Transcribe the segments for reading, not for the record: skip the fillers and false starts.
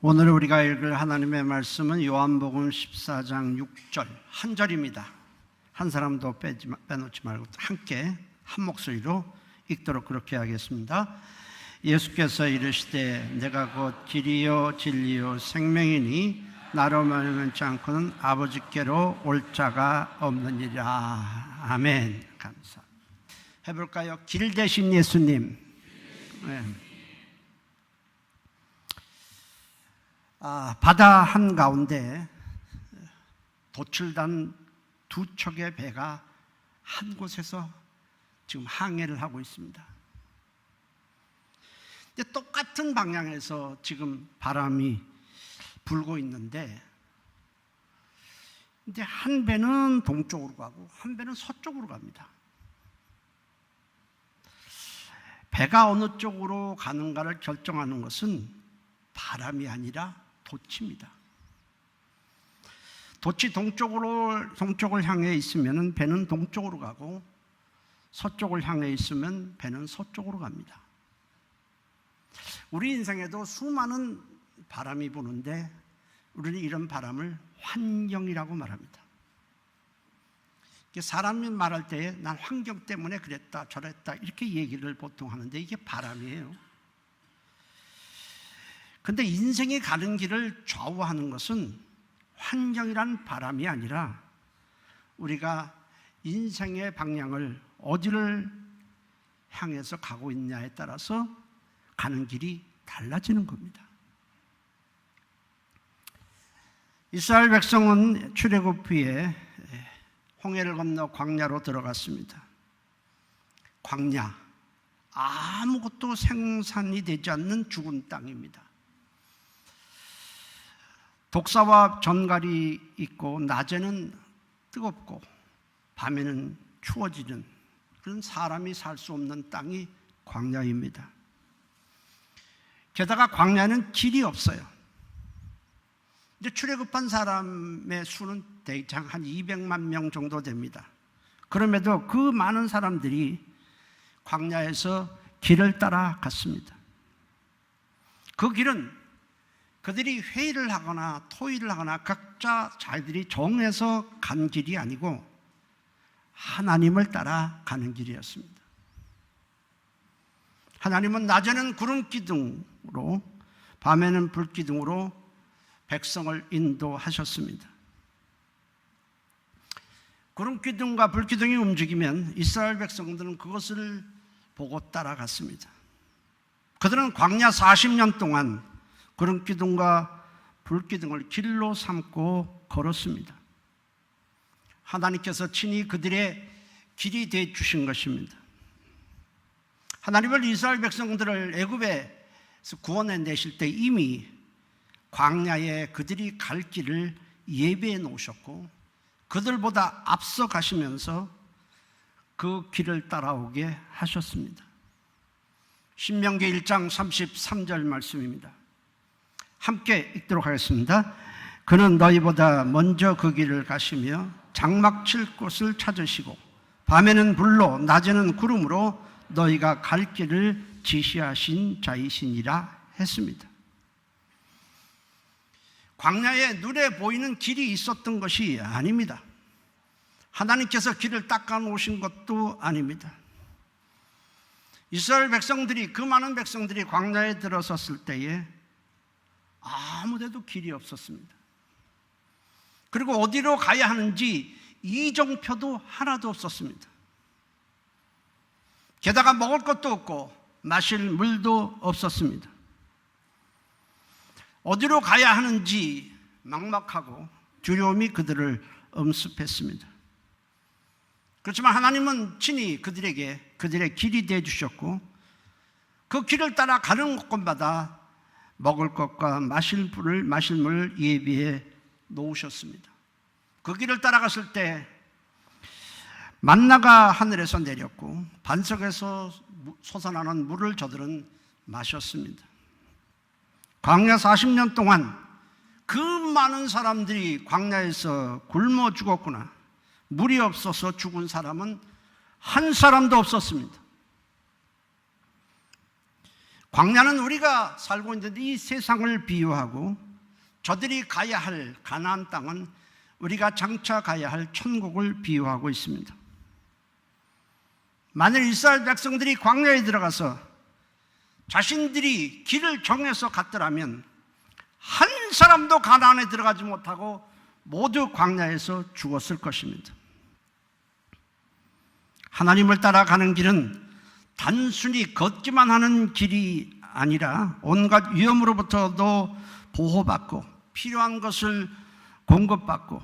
오늘 우리가 읽을 하나님의 말씀은 요한복음 14장 6절 한 절입니다. 한 사람도 빼놓지 말고 함께 한 목소리로 읽도록 그렇게 하겠습니다. 예수께서 이르시되 내가 곧 길이요 진리요 생명이니 나로 말미암지 않고는 아버지께로 올 자가 없느니라. 아멘. 감사. 해볼까요? 길 대신 예수님. 네. 바다 한가운데 도출단 두 척의 배가 한 곳에서 지금 항해를 하고 있습니다. 근데 똑같은 방향에서 지금 바람이 불고 있는데, 근데 한 배는 동쪽으로 가고 한 배는 서쪽으로 갑니다. 배가 어느 쪽으로 가는가를 결정하는 것은 바람이 아니라 돛입니다. 돛이 동쪽을 향해 있으면 배는 동쪽으로 가고, 서쪽을 향해 있으면 배는 서쪽으로 갑니다. 우리 인생에도 수많은 바람이 부는데 우리는 이런 바람을 환경이라고 말합니다. 사람이 말할 때 난 환경 때문에 그랬다 저랬다 이렇게 얘기를 보통 하는데 이게 바람이에요. 근데 인생이 가는 길을 좌우하는 것은 환경이란 바람이 아니라 우리가 인생의 방향을 어디를 향해서 가고 있냐에 따라서 가는 길이 달라지는 겁니다. 이스라엘 백성은 출애굽 후에 홍해를 건너 광야로 들어갔습니다. 광야, 아무것도 생산이 되지 않는 죽은 땅입니다. 독사와 전갈이 있고 낮에는 뜨겁고 밤에는 추워지는 그런 사람이 살 수 없는 땅이 광야입니다. 게다가 광야는 길이 없어요. 이제 출애굽한 사람의 수는 대략 한 200만 명 정도 됩니다. 그럼에도 그 많은 사람들이 광야에서 길을 따라 갔습니다. 그 길은 그들이 회의를 하거나 토의를 하거나 각자 자기들이 정해서 간 길이 아니고 하나님을 따라 가는 길이었습니다. 하나님은 낮에는 구름 기둥으로 밤에는 불 기둥으로 백성을 인도하셨습니다. 구름 기둥과 불 기둥이 움직이면 이스라엘 백성들은 그것을 보고 따라갔습니다. 그들은 광야 40년 동안 구름 기둥과 불 기둥을 길로 삼고 걸었습니다. 하나님께서 친히 그들의 길이 되어 주신 것입니다. 하나님은 이스라엘 백성들을 애굽에서 구원해 내실 때 이미 광야에 그들이 갈 길을 예비해 놓으셨고 그들보다 앞서 가시면서 그 길을 따라오게 하셨습니다. 신명기 1장 33절 말씀입니다. 함께 읽도록 하겠습니다. 그는 너희보다 먼저 그 길을 가시며 장막 칠 곳을 찾으시고 밤에는 불로 낮에는 구름으로 너희가 갈 길을 지시하신 자이시니라 했습니다. 광야에 눈에 보이는 길이 있었던 것이 아닙니다. 하나님께서 길을 닦아 놓으신 것도 아닙니다. 이스라엘 백성들이, 그 많은 백성들이 광야에 들어섰을 때에 아무데도 길이 없었습니다. 그리고 어디로 가야 하는지 이정표도 하나도 없었습니다. 게다가 먹을 것도 없고 마실 물도 없었습니다. 어디로 가야 하는지 막막하고 두려움이 그들을 엄습했습니다. 그렇지만 하나님은 친히 그들에게 그들의 길이 되어 주셨고 그 길을 따라 가는 곳마다 먹을 것과 마실 물을 예비해 놓으셨습니다. 그 길을 따라갔을 때 만나가 하늘에서 내렸고 반석에서 솟아나는 물을 저들은 마셨습니다. 광야 40년 동안 그 많은 사람들이 광야에서 굶어 죽었구나. 물이 없어서 죽은 사람은 한 사람도 없었습니다. 광야는 우리가 살고 있는 이 세상을 비유하고 저들이 가야 할 가나안 땅은 우리가 장차 가야 할 천국을 비유하고 있습니다. 만일 이스라엘 백성들이 광야에 들어가서 자신들이 길을 정해서 갔더라면 한 사람도 가나안에 들어가지 못하고 모두 광야에서 죽었을 것입니다. 하나님을 따라가는 길은 단순히 걷기만 하는 길이 아니라 온갖 위험으로부터도 보호받고 필요한 것을 공급받고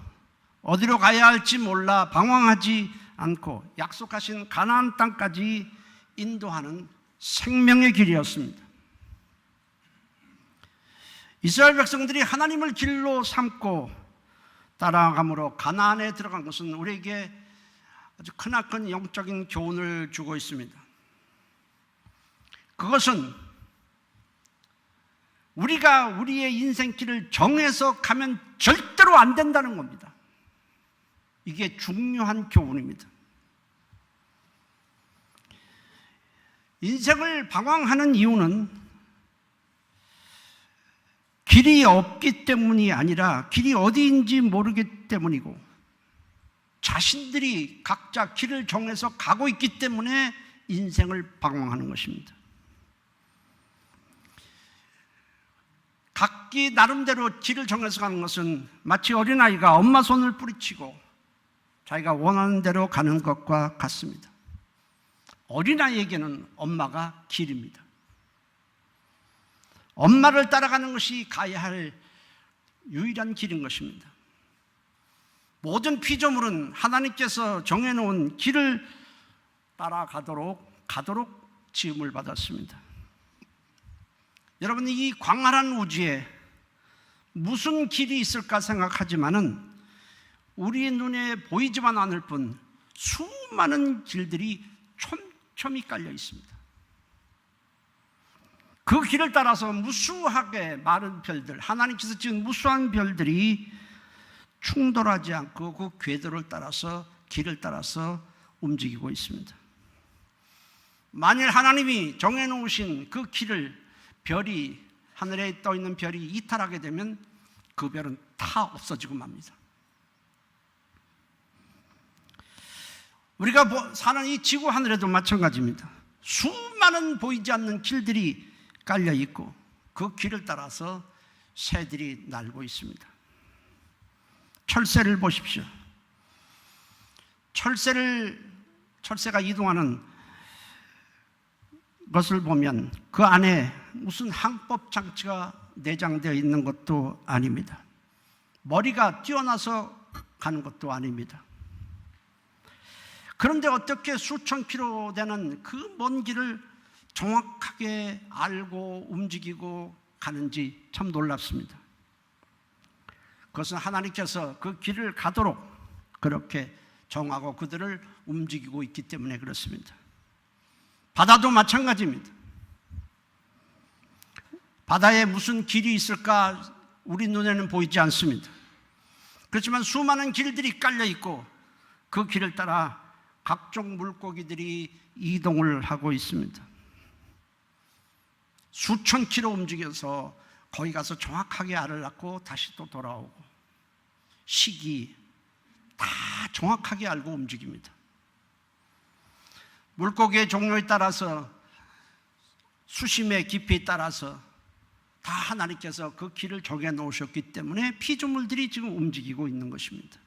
어디로 가야 할지 몰라 방황하지 않고 약속하신 가나안 땅까지 인도하는 생명의 길이었습니다. 이스라엘 백성들이 하나님을 길로 삼고 따라감으로 가나안에 들어간 것은 우리에게 아주 크나큰 영적인 교훈을 주고 있습니다. 그것은 우리가 우리의 인생길을 정해서 가면 절대로 안 된다는 겁니다. 이게 중요한 교훈입니다. 인생을 방황하는 이유는 길이 없기 때문이 아니라 길이 어디인지 모르기 때문이고 자신들이 각자 길을 정해서 가고 있기 때문에 인생을 방황하는 것입니다. 각기 나름대로 길을 정해서 가는 것은 마치 어린아이가 엄마 손을 뿌리치고 자기가 원하는 대로 가는 것과 같습니다. 어린아이에게는 엄마가 길입니다. 엄마를 따라가는 것이 가야 할 유일한 길인 것입니다. 모든 피조물은 하나님께서 정해놓은 길을 따라가도록 지음을 받았습니다. 여러분, 이 광활한 우주에 무슨 길이 있을까 생각하지만은 우리 눈에 보이지만 않을 뿐 수많은 길들이 촘촘히 깔려 있습니다. 그 길을 따라서 무수하게 많은 별들, 하나님께서 지은 무수한 별들이 충돌하지 않고 그 궤도를 따라서 길을 따라서 움직이고 있습니다. 만일 하나님이 정해놓으신 그 길을 별이 하늘에 떠 있는 별이 이탈하게 되면 그 별은 다 없어지고 맙니다. 우리가 사는 이 지구 하늘에도 마찬가지입니다. 수많은 보이지 않는 길들이 깔려 있고 그 길을 따라서 새들이 날고 있습니다. 철새를 보십시오. 철새가 이동하는 것을 보면 그 안에 무슨 항법 장치가 내장되어 있는 것도 아닙니다. 머리가 뛰어나서 가는 것도 아닙니다. 그런데 어떻게 수천 킬로 되는 그 먼 길을 정확하게 알고 움직이고 가는지 참 놀랍습니다. 그것은 하나님께서 그 길을 가도록 그렇게 정하고 그들을 움직이고 있기 때문에 그렇습니다. 바다도 마찬가지입니다. 바다에 무슨 길이 있을까 우리 눈에는 보이지 않습니다. 그렇지만 수많은 길들이 깔려 있고 그 길을 따라 각종 물고기들이 이동을 하고 있습니다. 수천 킬로 움직여서 거기 가서 정확하게 알을 낳고 다시 또 돌아오고 시기 다 정확하게 알고 움직입니다. 물고기의 종류에 따라서 수심의 깊이에 따라서 다 하나님께서 그 길을 정해 놓으셨기 때문에 피조물들이 지금 움직이고 있는 것입니다.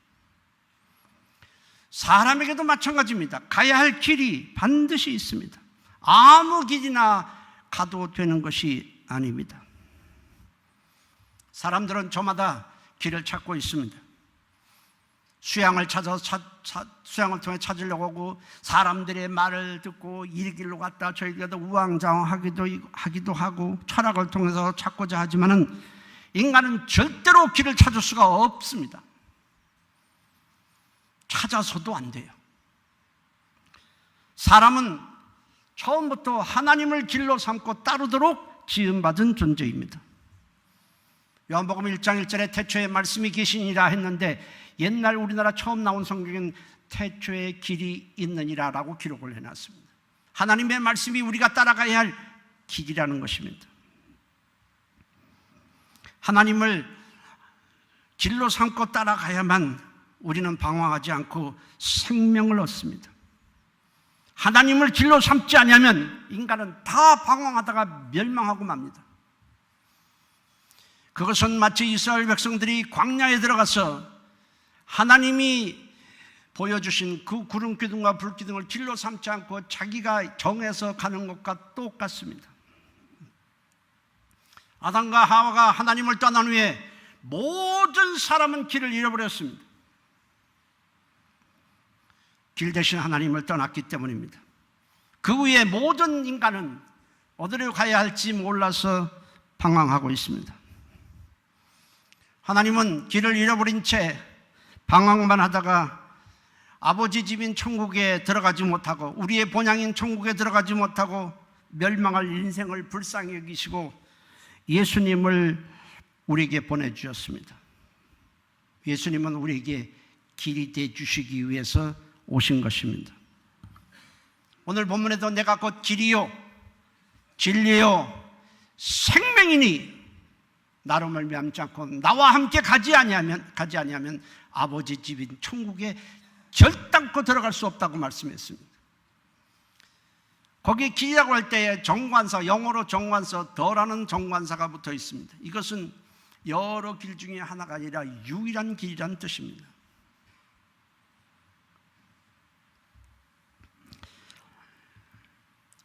사람에게도 마찬가지입니다. 가야 할 길이 반드시 있습니다. 아무 길이나 가도 되는 것이 아닙니다. 사람들은 저마다 길을 찾고 있습니다. 수양을 통해 찾으려고 하고 사람들의 말을 듣고 이 길로 갔다 저 길로 갔다 우왕좌왕하기도 하고 철학을 통해서 찾고자 하지만은 인간은 절대로 길을 찾을 수가 없습니다. 찾아서도 안 돼요. 사람은 처음부터 하나님을 길로 삼고 따르도록 지음받은 존재입니다. 요한복음 1장 1절에 태초에 말씀이 계시니라 했는데 옛날 우리나라 처음 나온 성경엔 태초에 길이 있느니라 라고 기록을 해놨습니다. 하나님의 말씀이 우리가 따라가야 할 길이라는 것입니다. 하나님을 길로 삼고 따라가야만 우리는 방황하지 않고 생명을 얻습니다. 하나님을 길로 삼지 않으면 인간은 다 방황하다가 멸망하고 맙니다. 그것은 마치 이스라엘 백성들이 광야에 들어가서 하나님이 보여주신 그 구름 기둥과 불 기둥을 길로 삼지 않고 자기가 정해서 가는 것과 똑같습니다. 아담과 하와가 하나님을 떠난 후에 모든 사람은 길을 잃어버렸습니다. 길 대신 하나님을 떠났기 때문입니다. 그 후에 모든 인간은 어디로 가야 할지 몰라서 방황하고 있습니다. 하나님은 길을 잃어버린 채 방황만 하다가 아버지 집인 천국에 들어가지 못하고 우리의 본향인 천국에 들어가지 못하고 멸망할 인생을 불쌍히 여기시고 예수님을 우리에게 보내주셨습니다. 예수님은 우리에게 길이 되어주시기 위해서 오신 것입니다. 오늘 본문에도 내가 곧 길이요 진리요 생명이니 나로 말미암지 않고 나와 함께 가지 아니하면 아버지 집인 천국에 결단코 들어갈 수 없다고 말씀했습니다. 거기에 길이라고 할 때에 정관사, 영어로 정관사, 더라는 정관사가 붙어 있습니다. 이것은 여러 길 중에 하나가 아니라 유일한 길이라는 뜻입니다.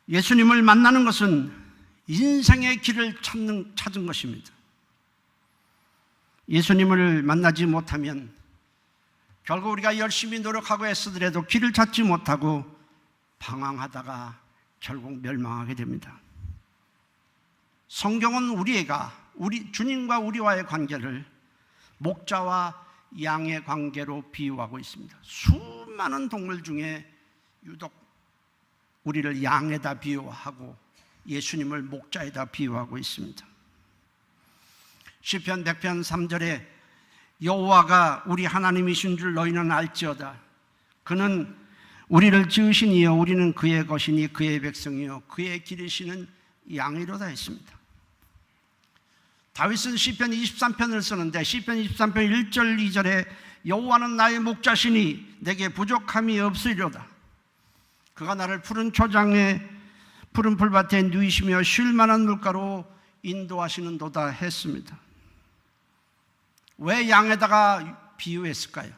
예수님을 만나는 것은 인생의 길을 찾은 것입니다. 예수님을 만나지 못하면 결국 우리가 열심히 노력하고 애쓰더라도 길을 찾지 못하고 방황하다가 결국 멸망하게 됩니다. 성경은 우리 주님과 우리와의 관계를 목자와 양의 관계로 비유하고 있습니다. 수많은 동물 중에 유독 우리를 양에다 비유하고 예수님을 목자에다 비유하고 있습니다. 시편 100편 3절에 여호와가 우리 하나님이신 줄 너희는 알지어다. 그는 우리를 지으신 이여 우리는 그의 것이니 그의 백성이여 그의 기르시는 양이로다 했습니다. 다윗은 시편 23편을 쓰는데 시편 23편 1절 2절에 여호와는 나의 목자시니 내게 부족함이 없으리로다. 그가 나를 푸른 초장에 푸른 풀밭에 누이시며 쉴 만한 물가로 인도하시는도다 했습니다. 왜 양에다가 비유했을까요?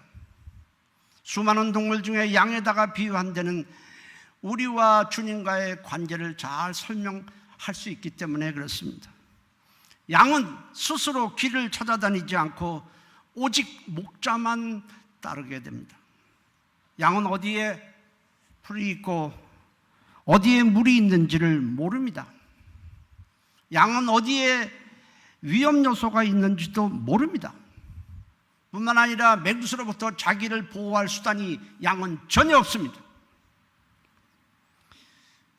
수많은 동물 중에 양에다가 비유한 데는 우리와 주님과의 관계를 잘 설명할 수 있기 때문에 그렇습니다. 양은 스스로 길을 찾아다니지 않고 오직 목자만 따르게 됩니다. 양은 어디에 풀이 있고 어디에 물이 있는지를 모릅니다. 양은 어디에 위험 요소가 있는지도 모릅니다. 뿐만 아니라 맹수로부터 자기를 보호할 수단이 양은 전혀 없습니다.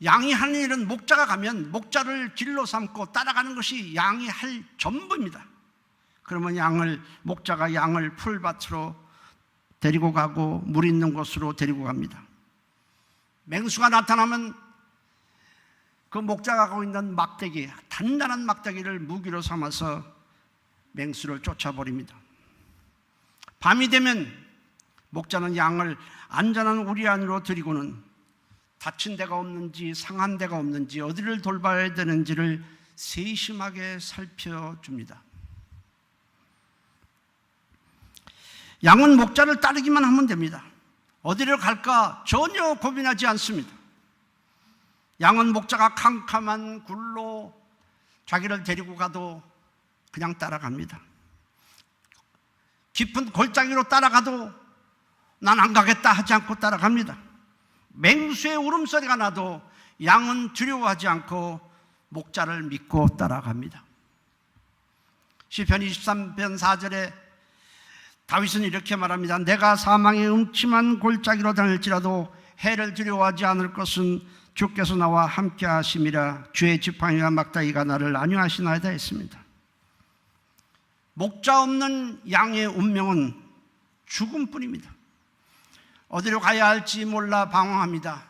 양이 하는 일은 목자가 가면 목자를 길로 삼고 따라가는 것이 양이 할 전부입니다. 그러면 목자가 양을 풀밭으로 데리고 가고 물 있는 곳으로 데리고 갑니다. 맹수가 나타나면 그 목자가 가고 있는 막대기, 단단한 막대기를 무기로 삼아서 맹수를 쫓아버립니다. 밤이 되면 목자는 양을 안전한 우리 안으로 데리고는 다친 데가 없는지 상한 데가 없는지 어디를 돌봐야 되는지를 세심하게 살펴줍니다. 양은 목자를 따르기만 하면 됩니다. 어디를 갈까 전혀 고민하지 않습니다. 양은 목자가 캄캄한 굴로 자기를 데리고 가도 그냥 따라갑니다. 깊은 골짜기로 따라가도 난 안 가겠다 하지 않고 따라갑니다. 맹수의 울음소리가 나도 양은 두려워하지 않고 목자를 믿고 따라갑니다. 시편 23편 4절에 다윗은 이렇게 말합니다. 내가 사망의 음침한 골짜기로 다닐지라도 해를 두려워하지 않을 것은 주께서 나와 함께 하심이라. 주의 지팡이와 막다기가 나를 안위하시나이다 했습니다. 목자 없는 양의 운명은 죽음뿐입니다. 어디로 가야 할지 몰라 방황합니다.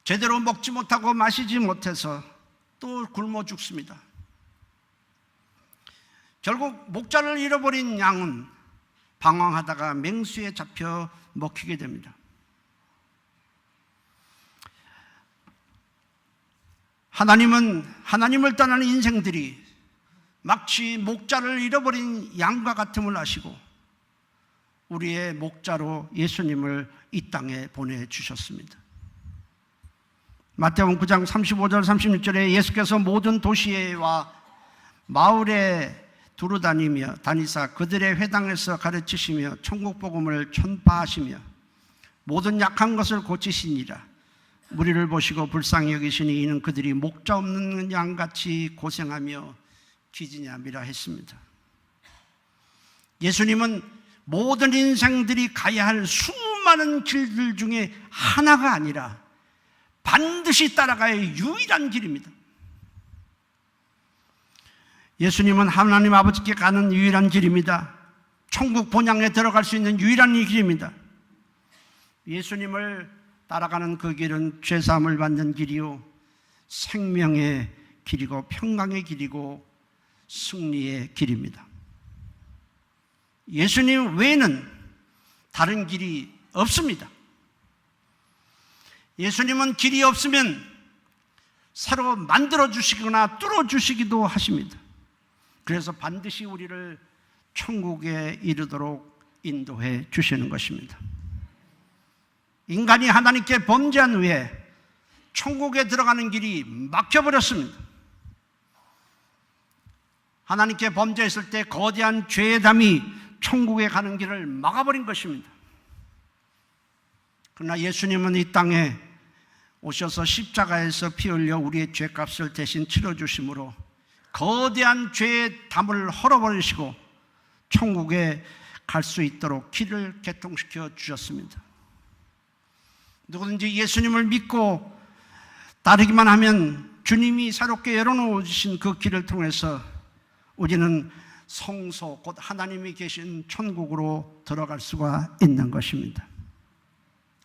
제대로 먹지 못하고 마시지 못해서 또 굶어 죽습니다. 결국 목자를 잃어버린 양은 방황하다가 맹수에 잡혀 먹히게 됩니다. 하나님을 떠나는 인생들이 마치 목자를 잃어버린 양과 같음을 아시고 우리의 목자로 예수님을 이 땅에 보내주셨습니다. 마태복음 9장 35절 36절에 예수께서 모든 도시와 마을에 두루 다니사 그들의 회당에서 가르치시며 천국 복음을 전파하시며 모든 약한 것을 고치시니라. 무리를 보시고 불쌍히 여기시니 이는 그들이 목자 없는 양같이 고생하며 기진함이라 했습니다. 예수님은 모든 인생들이 가야 할 수많은 길들 중에 하나가 아니라 반드시 따라가야 할 유일한 길입니다. 예수님은 하나님 아버지께 가는 유일한 길입니다. 천국 본향에 들어갈 수 있는 유일한 길입니다. 예수님을 따라가는 그 길은 죄사함을 받는 길이요 생명의 길이고 평강의 길이고 승리의 길입니다. 예수님 외에는 다른 길이 없습니다. 예수님은 길이 없으면 새로 만들어 주시거나 뚫어 주시기도 하십니다. 그래서 반드시 우리를 천국에 이르도록 인도해 주시는 것입니다. 인간이 하나님께 범죄한 후에 천국에 들어가는 길이 막혀버렸습니다. 하나님께 범죄했을 때 거대한 죄의 담이 천국에 가는 길을 막아버린 것입니다. 그러나 예수님은 이 땅에 오셔서 십자가에서 피 흘려 우리의 죄값을 대신 치러주심으로 거대한 죄의 담을 헐어버리시고 천국에 갈 수 있도록 길을 개통시켜 주셨습니다. 누구든지 예수님을 믿고 따르기만 하면 주님이 새롭게 열어놓으신 그 길을 통해서 우리는 성소 곧 하나님이 계신 천국으로 들어갈 수가 있는 것입니다.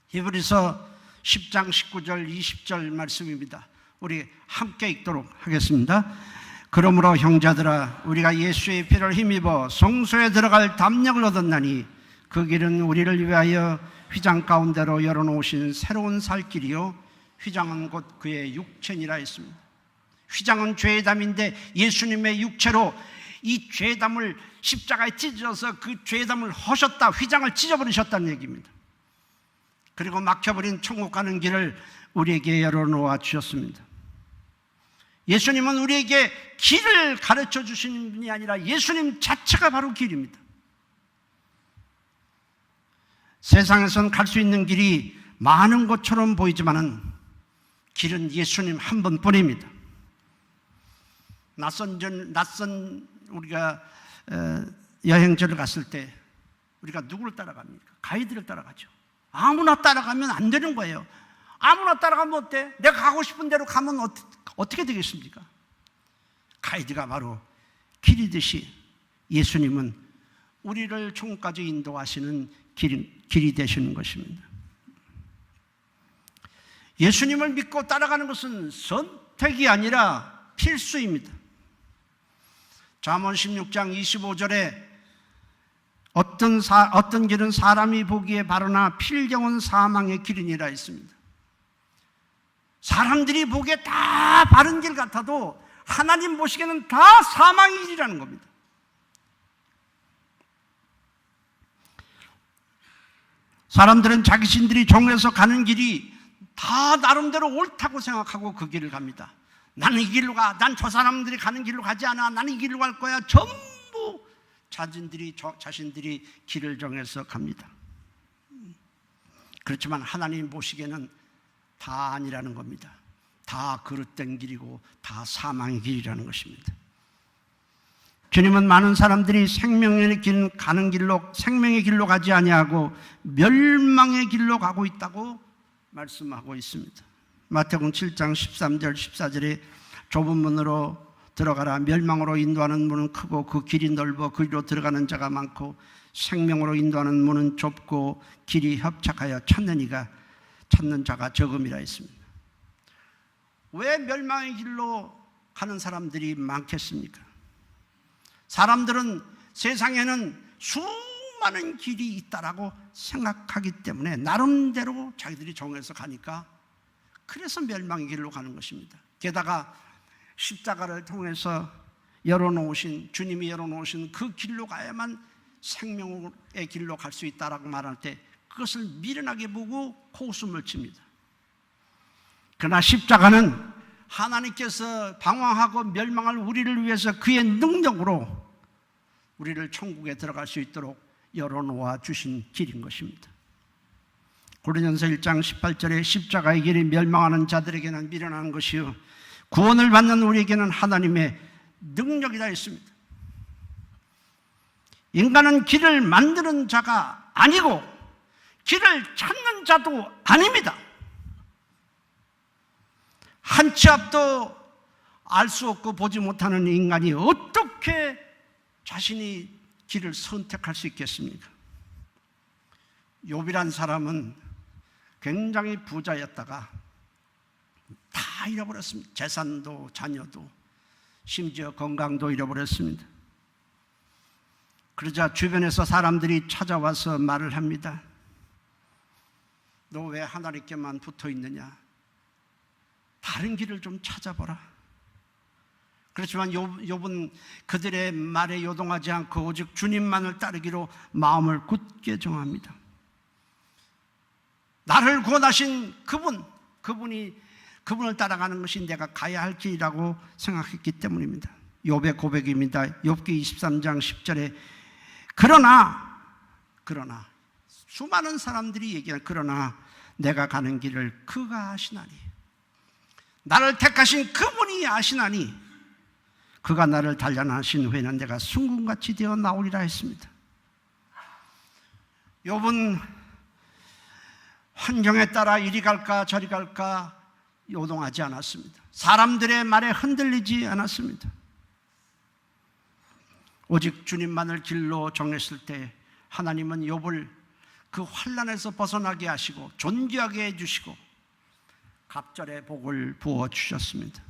히브리서 10장 19절 20절 말씀입니다. 우리 함께 읽도록 하겠습니다. 그러므로 형제들아 우리가 예수의 피를 힘입어 성소에 들어갈 담력을 얻었나니 그 길은 우리를 위하여 휘장 가운데로 열어놓으신 새로운 살 길이요 휘장은 곧 그의 육체니라 했습니다. 휘장은 죄의 담인데 예수님의 육체로 이 죄의 담을 십자가에 찢어서 그 죄의 담을 허셨다, 휘장을 찢어버리셨다는 얘기입니다. 그리고 막혀버린 천국 가는 길을 우리에게 열어놓아 주셨습니다. 예수님은 우리에게 길을 가르쳐 주시는 분이 아니라 예수님 자체가 바로 길입니다. 세상에선 갈 수 있는 길이 많은 것처럼 보이지만은 길은 예수님 한 분뿐입니다. 낯선 우리가 여행지를 갔을 때 우리가 누구를 따라갑니까? 가이드를 따라가죠. 아무나 따라가면 안 되는 거예요. 아무나 따라가면 어때? 내가 가고 싶은 대로 가면 어떻게 되겠습니까? 가이드가 바로 길이듯이 예수님은 우리를 천국까지 인도하시는 길이 되시는 것입니다. 예수님을 믿고 따라가는 것은 선택이 아니라 필수입니다. 잠언 16장 25절에 어떤 길은 사람이 보기에 바르나 필경은 사망의 길이니라 했습니다. 사람들이 보기에 다 바른 길 같아도 하나님 보시기에는 다 사망의 길이라는 겁니다. 사람들은 자신들이 정해서 가는 길이 다 나름대로 옳다고 생각하고 그 길을 갑니다. 나는 이 길로 가. 난 저 사람들이 가는 길로 가지 않아. 나는 이 길로 갈 거야. 전부 자신들이 길을 정해서 갑니다. 그렇지만 하나님 보시기에는 다 아니라는 겁니다. 다 그릇된 길이고 다 사망의 길이라는 것입니다. 주님은 많은 사람들이 생명의 길 가는 길로 생명의 길로 가지 아니하고 멸망의 길로 가고 있다고 말씀하고 있습니다. 마태복음 7장 13절 14절에 좁은 문으로 들어가라. 멸망으로 인도하는 문은 크고 그 길이 넓어 그리로 들어가는 자가 많고 생명으로 인도하는 문은 좁고 길이 협착하여 찾는 자가 적음이라 했습니다. 왜 멸망의 길로 가는 사람들이 많겠습니까? 사람들은 세상에는 수많은 길이 있다라고 생각하기 때문에 나름대로 자기들이 정해서 가니까 그래서 멸망의 길로 가는 것입니다. 게다가 십자가를 통해서 주님이 열어놓으신 그 길로 가야만 생명의 길로 갈 수 있다라고 말할 때 그것을 미련하게 보고 코웃음을 칩니다. 그러나 십자가는 하나님께서 방황하고 멸망할 우리를 위해서 그의 능력으로 우리를 천국에 들어갈 수 있도록 열어놓아 주신 길인 것입니다. 고린도전서 1장 18절에 십자가의 길이 멸망하는 자들에게는 미련한 것이요 구원을 받는 우리에게는 하나님의 능력이라 했습니다. 인간은 길을 만드는 자가 아니고 길을 찾는 자도 아닙니다. 한 치 앞도 알 수 없고 보지 못하는 인간이 어떻게 자신이 길을 선택할 수 있겠습니까? 욥이란 사람은 굉장히 부자였다가 다 잃어버렸습니다. 재산도 자녀도 심지어 건강도 잃어버렸습니다. 그러자 주변에서 사람들이 찾아와서 말을 합니다. 너 왜 하나님께만 붙어 있느냐? 다른 길을 좀 찾아보라. 그렇지만 욥은 그들의 말에 요동하지 않고 오직 주님만을 따르기로 마음을 굳게 정합니다. 나를 구원하신 그분을 따라가는 것이 내가 가야 할 길이라고 생각했기 때문입니다. 욥의 고백입니다. 욥기 23장 10절에 그러나 수많은 사람들이 얘기하는 그러나 내가 가는 길을 그가 아시나니 나를 택하신 그분이 아시나니 그가 나를 단련하신 후에는 내가 순금같이 되어 나오리라 했습니다. 욥은 환경에 따라 이리 갈까 저리 갈까 요동하지 않았습니다. 사람들의 말에 흔들리지 않았습니다. 오직 주님만을 길로 정했을 때 하나님은 욥을 그 환난에서 벗어나게 하시고 존귀하게 해주시고 갑절의 복을 부어주셨습니다.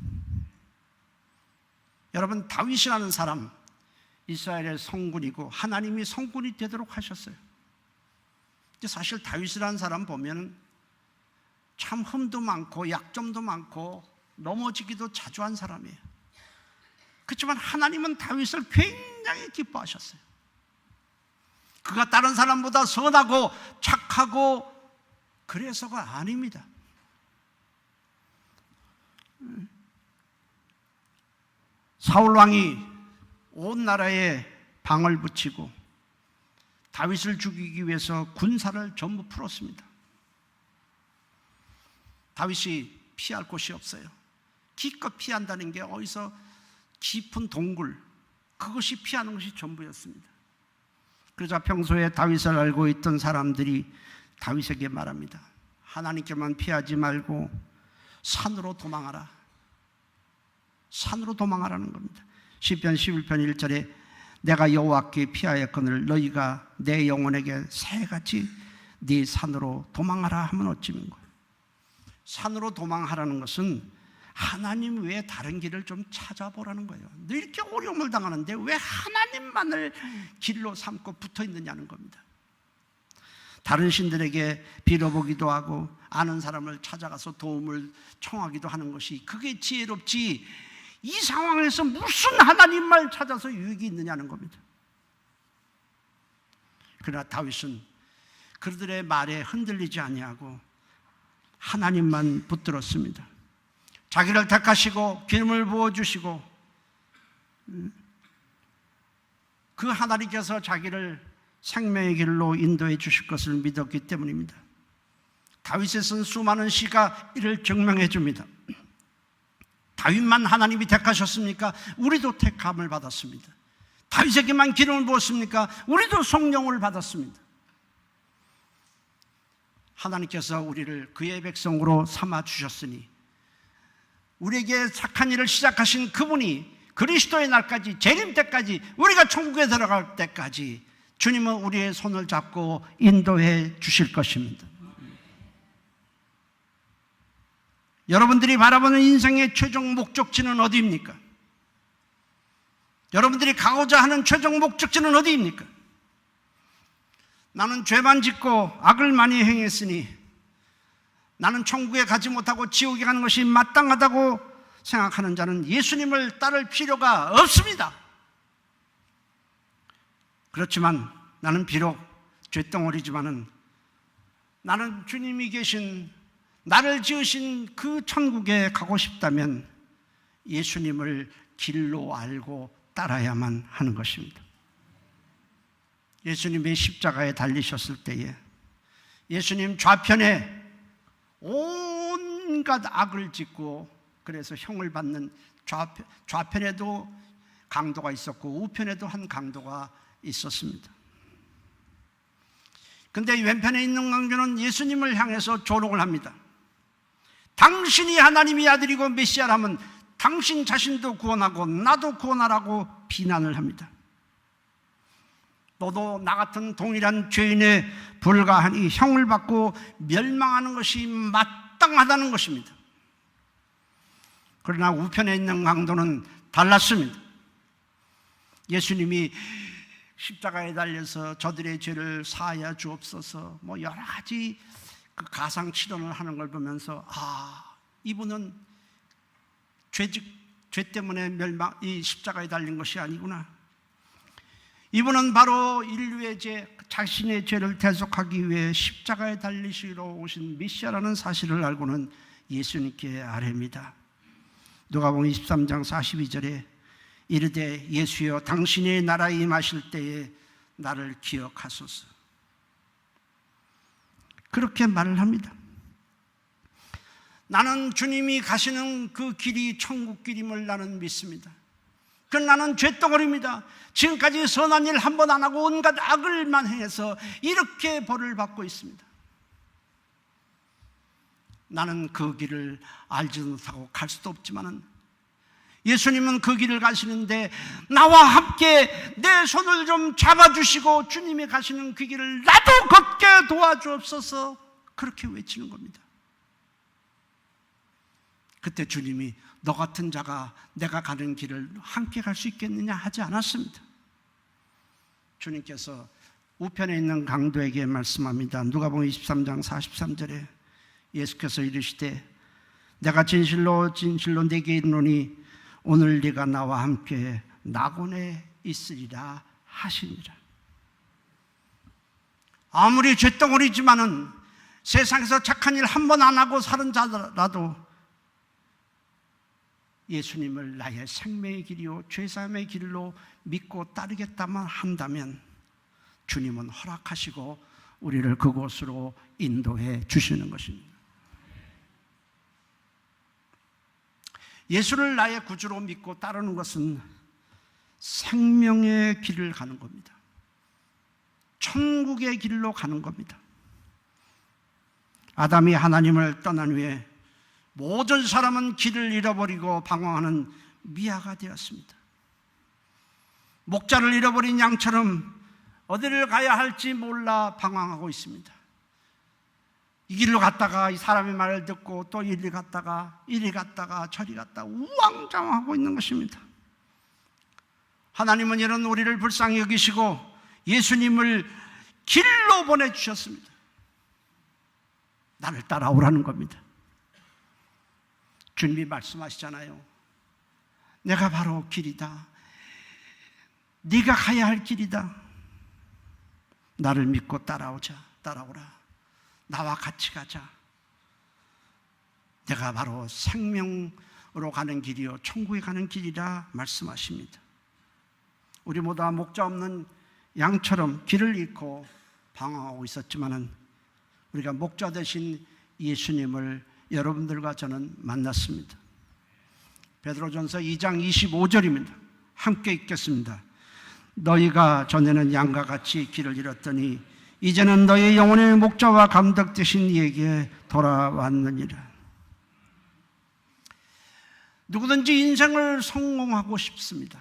여러분, 다윗이라는 사람 이스라엘의 성군이고 하나님이 성군이 되도록 하셨어요. 사실 다윗이라는 사람 보면 참 흠도 많고 약점도 많고 넘어지기도 자주 한 사람이에요. 그렇지만 하나님은 다윗을 굉장히 기뻐하셨어요. 그가 다른 사람보다 선하고 착하고 그래서가 아닙니다. 사울 왕이 온 나라에 방을 붙이고 다윗을 죽이기 위해서 군사를 전부 풀었습니다. 다윗이 피할 곳이 없어요. 기껏 피한다는 게 어디서 깊은 동굴, 그것이 피하는 것이 전부였습니다. 그러자 평소에 다윗을 알고 있던 사람들이 다윗에게 말합니다. 하나님께만 피하지 말고 산으로 도망하라. 산으로 도망하라는 겁니다. 시편 11편 1절에 내가 여호와께 피하였거늘 너희가 내 영혼에게 새같이 네 산으로 도망하라 하면 어찌는 거예요. 산으로 도망하라는 것은 하나님 외에 다른 길을 좀 찾아보라는 거예요. 너 이렇게 어려움을 당하는데 왜 하나님만을 길로 삼고 붙어 있느냐는 겁니다. 다른 신들에게 빌어보기도 하고 아는 사람을 찾아가서 도움을 청하기도 하는 것이 그게 지혜롭지, 이 상황에서 무슨 하나님만 찾아서 유익이 있느냐는 겁니다. 그러나 다윗은 그들의 말에 흔들리지 아니하고 하나님만 붙들었습니다. 자기를 택하시고 기름을 부어주시고 그 하나님께서 자기를 생명의 길로 인도해 주실 것을 믿었기 때문입니다. 다윗에 쓴 수많은 시가 이를 증명해 줍니다. 다윗만 하나님이 택하셨습니까? 우리도 택함을 받았습니다. 다윗에게만 기름을 부었습니까? 우리도 성령을 받았습니다. 하나님께서 우리를 그의 백성으로 삼아 주셨으니 우리에게 착한 일을 시작하신 그분이 그리스도의 날까지, 재림 때까지, 우리가 천국에 들어갈 때까지 주님은 우리의 손을 잡고 인도해 주실 것입니다. 여러분들이 바라보는 인생의 최종 목적지는 어디입니까? 여러분들이 가고자 하는 최종 목적지는 어디입니까? 나는 죄만 짓고 악을 많이 행했으니 나는 천국에 가지 못하고 지옥에 가는 것이 마땅하다고 생각하는 자는 예수님을 따를 필요가 없습니다. 그렇지만 나는 비록 쇳덩어리지만은 나는 주님이 계신 나를 지으신 그 천국에 가고 싶다면 예수님을 길로 알고 따라야만 하는 것입니다. 예수님이 십자가에 달리셨을 때에 예수님 좌편에 온갖 악을 짓고 그래서 형을 받는 좌편에도 강도가 있었고 우편에도 한 강도가 있었습니다. 그런데 왼편에 있는 강도는 예수님을 향해서 조롱을 합니다. 당신이 하나님의 아들이고 메시아라면 당신 자신도 구원하고 나도 구원하라고 비난을 합니다. 너도 나 같은 동일한 죄인에 불과하니 형을 받고 멸망하는 것이 마땅하다는 것입니다. 그러나 우편에 있는 강도는 달랐습니다. 예수님이 십자가에 달려서 저들의 죄를 사하여 주옵소서 여러 가지 그 가상 치론을 하는 걸 보면서 이분은 죄 때문에 이 십자가에 달린 것이 아니구나. 이분은 바로 인류의 죄, 자신의 죄를 대속하기 위해 십자가에 달리시러 오신 메시아라는 사실을 알고는 예수님께 아뢰입니다. 누가복음 23장 42절에 이르되 예수여 당신의 나라에 임하실 때에 나를 기억하소서. 그렇게 말을 합니다. 나는 주님이 가시는 그 길이 천국 길임을 나는 믿습니다. 나는 쇳덩어리입니다. 지금까지 선한 일 한 번 안 하고 온갖 악을만 행해서 이렇게 벌을 받고 있습니다. 나는 그 길을 알지도 못하고 갈 수도 없지만은 예수님은 그 길을 가시는데 나와 함께 내 손을 좀 잡아주시고 주님이 가시는 그 길을 나도 걷게 도와주옵소서. 그렇게 외치는 겁니다. 그때 주님이 너 같은 자가 내가 가는 길을 함께 갈 수 있겠느냐 하지 않았습니다. 주님께서 우편에 있는 강도에게 말씀합니다. 누가복음 23장 43절에 예수께서 이르시되 내가 진실로 진실로 네게 이르노니 오늘 네가 나와 함께 낙원에 있으리라 하시니라. 아무리 쇳덩어리지만은 세상에서 착한 일 한 번 안 하고 사는 자라도 예수님을 나의 생명의 길이요 죄사함의 길로 믿고 따르겠다만 한다면 주님은 허락하시고 우리를 그곳으로 인도해 주시는 것입니다. 예수를 나의 구주로 믿고 따르는 것은 생명의 길을 가는 겁니다. 천국의 길로 가는 겁니다. 아담이 하나님을 떠난 후에 모든 사람은 길을 잃어버리고 방황하는 미아가 되었습니다. 목자를 잃어버린 양처럼 어디를 가야 할지 몰라 방황하고 있습니다. 이 길로 갔다가 이 사람의 말을 듣고 또 이리 갔다가 저리 갔다가 우왕좌왕하고 있는 것입니다. 하나님은 이런 우리를 불쌍히 여기시고 예수님을 길로 보내주셨습니다. 나를 따라오라는 겁니다. 주님이 말씀하시잖아요. 내가 바로 길이다. 네가 가야 할 길이다. 나를 믿고 따라오라. 나와 같이 가자. 내가 바로 생명으로 가는 길이요 천국에 가는 길이라 말씀하십니다. 우리 모두 목자 없는 양처럼 길을 잃고 방황하고 있었지만은 우리가 목자 되신 예수님을 여러분들과 저는 만났습니다. 베드로전서 2장 25절입니다. 함께 읽겠습니다. 너희가 전에는 양과 같이 길을 잃었더니 이제는 너희 영혼의 목자와 감독 되신 이에게 돌아왔느니라. 누구든지 인생을 성공하고 싶습니다.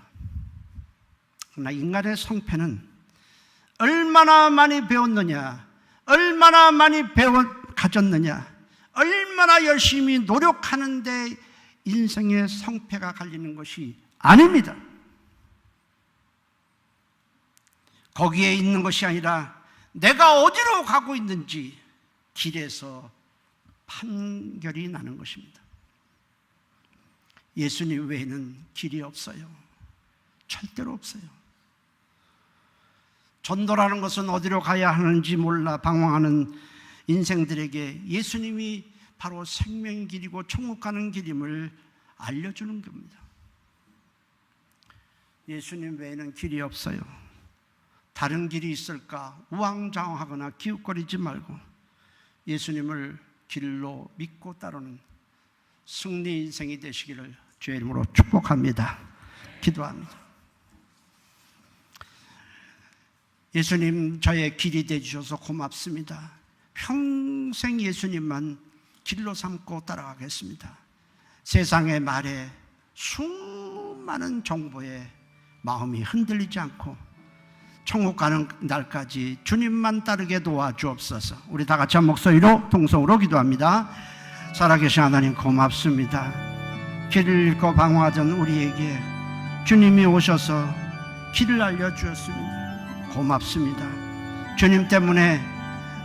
그러나 인간의 성패는 얼마나 많이 배웠느냐, 얼마나 많이 가졌느냐, 얼마나 열심히 노력하는데 인생의 성패가 갈리는 것이 아닙니다. 거기에 있는 것이 아니라 내가 어디로 가고 있는지 길에서 판결이 나는 것입니다. 예수님 외에는 길이 없어요. 절대로 없어요. 전도라는 것은 어디로 가야 하는지 몰라 방황하는 인생들에게 예수님이 바로 생명의 길이고 천국 가는 길임을 알려주는 겁니다. 예수님 외에는 길이 없어요. 다른 길이 있을까 우왕좌왕하거나 기웃거리지 말고 예수님을 길로 믿고 따르는 승리 인생이 되시기를 주의 이름으로 축복합니다. 기도합니다. 예수님, 저의 길이 되주셔서 고맙습니다. 평생 예수님만 길로 삼고 따라가겠습니다. 세상의 말에 수많은 정보에 마음이 흔들리지 않고 천국 가는 날까지 주님만 따르게 도와주옵소서. 우리 다 같이 한 목소리로 동성으로 기도합니다. 살아계신 하나님 고맙습니다. 길을 잃고 방황하던 우리에게 주님이 오셔서 길을 알려주었습니다. 고맙습니다. 주님 때문에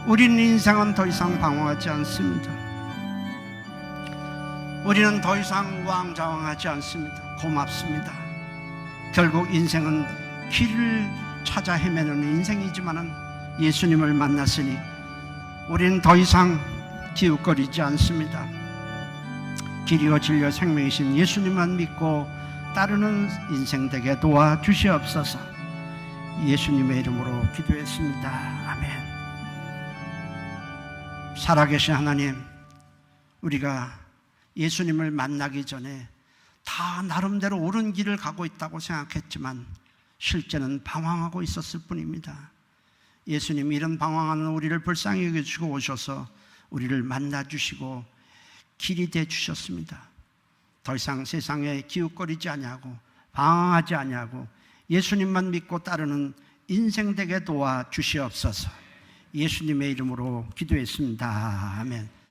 우리는 인생은 더 이상 방황하지 않습니다. 우리는 더 이상 우왕좌왕하지 않습니다. 고맙습니다. 결국 인생은 길을 찾아 헤매는 인생이지만 예수님을 만났으니 우리는 더 이상 기웃거리지 않습니다. 길이요 진리요 생명이신 예수님만 믿고 따르는 인생 되게 도와주시옵소서. 예수님의 이름으로 기도했습니다. 아멘. 살아계신 하나님, 우리가 예수님을 만나기 전에 다 나름대로 옳은 길을 가고 있다고 생각했지만 실제는 방황하고 있었을 뿐입니다. 예수님, 이런 방황하는 우리를 불쌍히 여겨주시고 오셔서 우리를 만나주시고 길이 되주셨습니다. 더 이상 세상에 기웃거리지 아니하고 방황하지 아니하고 예수님만 믿고 따르는 인생 되게 도와주시옵소서. 예수님의 이름으로 기도했습니다. 아멘.